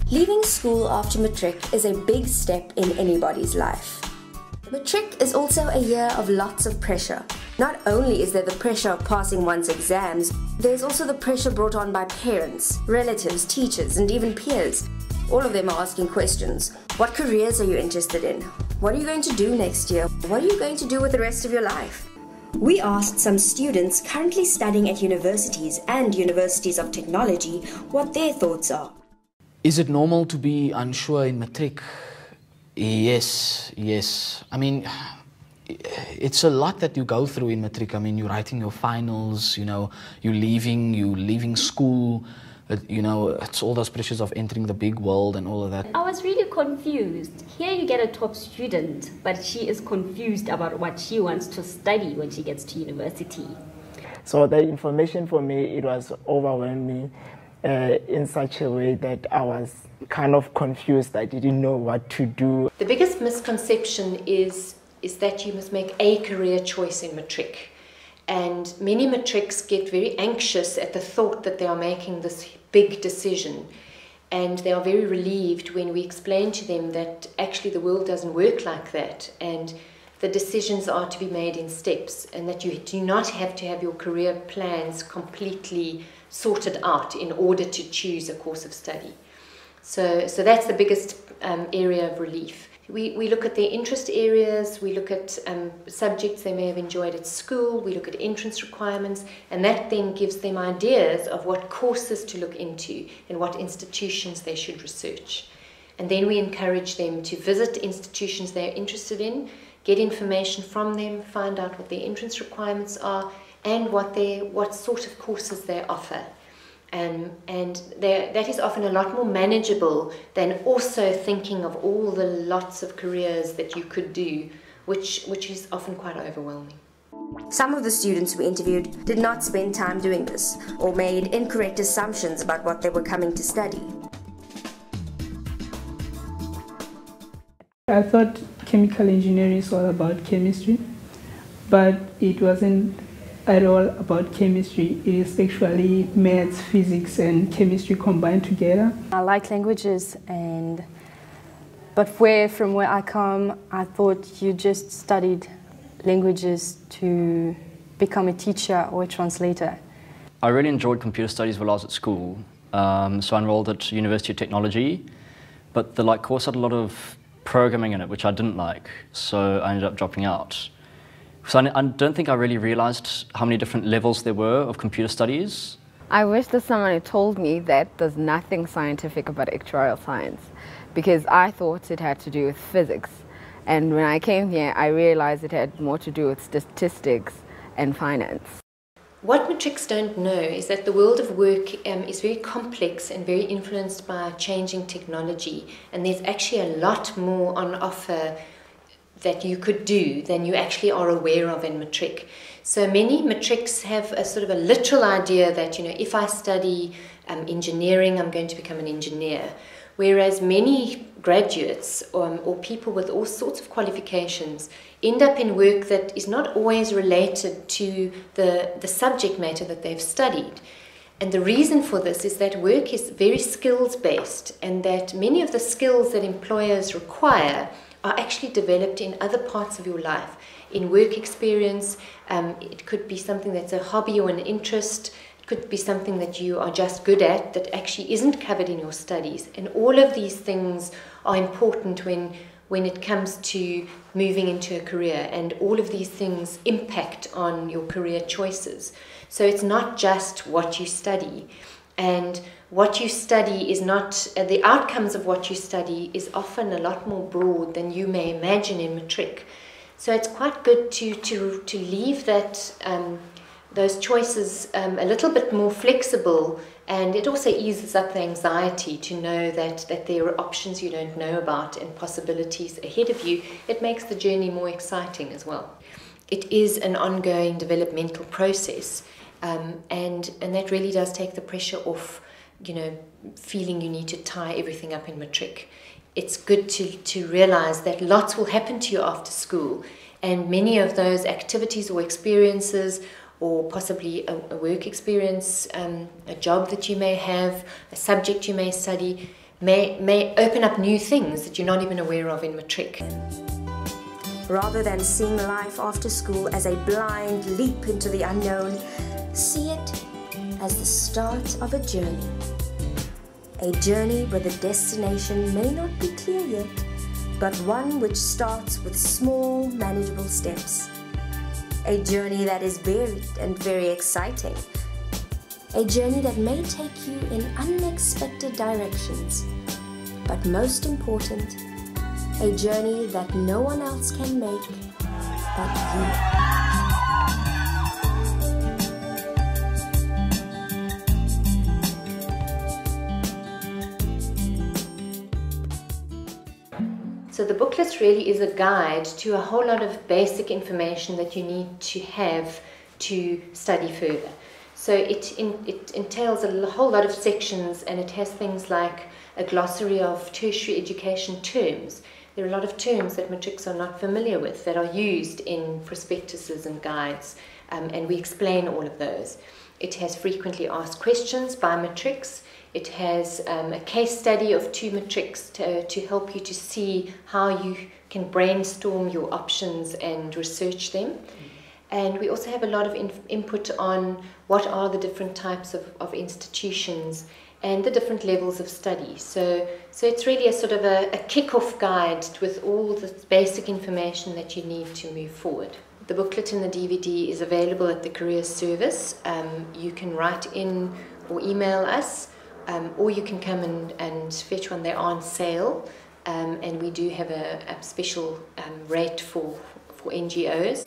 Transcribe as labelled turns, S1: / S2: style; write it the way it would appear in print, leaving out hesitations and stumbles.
S1: Leaving school after Matric is a big step in anybody's life. Matric is also a year of lots of pressure. Not only is there the pressure of passing one's exams, there's also the pressure brought on by parents, relatives, teachers, and even peers. All of them are asking questions. What careers are you interested in? What are you going to do next year? What are you going to do with the rest of your life? We asked some students currently studying at universities and universities of technology what their thoughts are.
S2: Is it normal to be unsure in Matric? Yes. I mean, it's a lot that you go through in Matric. I mean, you're writing your finals, you're leaving school, it's all those pressures of entering the big world and all of that.
S3: I was really confused. Here you get a top student, but she is confused about what she wants to study when she gets to university.
S4: So the information for me, it was overwhelming in such a way that I was kind of confused. I didn't know what to do.
S5: The biggest misconception is that you must make a career choice in Matric. And many Matrics get very anxious at the thought that they are making this big decision. And they are very relieved when we explain to them that actually the world doesn't work like that. And the decisions are to be made in steps, and that you do not have to have your career plans completely sorted out in order to choose a course of study. So that's the biggest area of relief. We look at their interest areas, we look at subjects they may have enjoyed at school, we look at entrance requirements, and that then gives them ideas of what courses to look into and what institutions they should research. And then we encourage them to visit institutions they're interested in, get information from them, find out what their entrance requirements are, and what sort of courses they offer. And that is often a lot more manageable than also thinking of all the lots of careers that you could do, which is often quite overwhelming.
S1: Some of the students we interviewed did not spend time doing this, or made incorrect assumptions about what they were coming to study.
S6: I thought chemical engineering is all about chemistry, but it wasn't at all about chemistry. It is actually maths, physics, and chemistry combined together.
S7: I like languages, but from where I come, I thought you just studied languages to become a teacher or a translator.
S8: I really enjoyed computer studies while I was at school, so I enrolled at University of Technology, but the course had a lot of programming in it, which I didn't like, so I ended up dropping out. So I don't think I really realized how many different levels there were of computer studies.
S9: I wish that someone had told me that there's nothing scientific about actuarial science, because I thought it had to do with physics. And when I came here, I realized it had more to do with statistics and finance.
S5: What Matrics don't know is that the world of work is very complex and very influenced by changing technology, and there's actually a lot more on offer that you could do than you actually are aware of in Matric. So many Matrics have a sort of a literal idea that, if I study engineering, I'm going to become an engineer. Whereas many graduates or people with all sorts of qualifications end up in work that is not always related to the subject matter that they've studied. And the reason for this is that work is very skills-based, and that many of the skills that employers require are actually developed in other parts of your life, in work experience. It could be something that's a hobby or an interest. It could be something that you are just good at that actually isn't covered in your studies. And all of these things are important when it comes to moving into a career, and all of these things impact on your career choices. So it's not just what you study. And what you study is not, the outcomes of what you study is often a lot more broad than you may imagine in Matric. So it's quite good to leave those choices a little bit more flexible, and it also eases up the anxiety to know that there are options you don't know about and possibilities ahead of you. It makes the journey more exciting as well. It is an ongoing developmental process. And that really does take the pressure off, feeling you need to tie everything up in Matric. It's good to realize that lots will happen to you after school, and many of those activities or experiences, or possibly a work experience, a job that you may have, a subject you may study, may open up new things that you're not even aware of in Matric.
S1: Rather than seeing life after school as a blind leap into the unknown, see it as the start of a journey. A journey where the destination may not be clear yet, but one which starts with small, manageable steps. A journey that is varied and very exciting. A journey that may take you in unexpected directions, but most important, a journey that no one else can make but you.
S5: So the booklet really is a guide to a whole lot of basic information that you need to have to study further. So it entails a whole lot of sections, and it has things like a glossary of tertiary education terms. There are a lot of terms that matrics are not familiar with that are used in prospectuses and guides, and we explain all of those. It has frequently asked questions by matrics. It has a case study of 2 matrics to help you to see how you can brainstorm your options and research them. And we also have a lot of input on what are the different types of institutions and the different levels of study. So it's really a sort of a kick-off guide with all the basic information that you need to move forward. The booklet and the DVD is available at the Careers Service. You can write in or email us, or you can come and fetch one. They're on sale, and we do have a special rate for NGOs.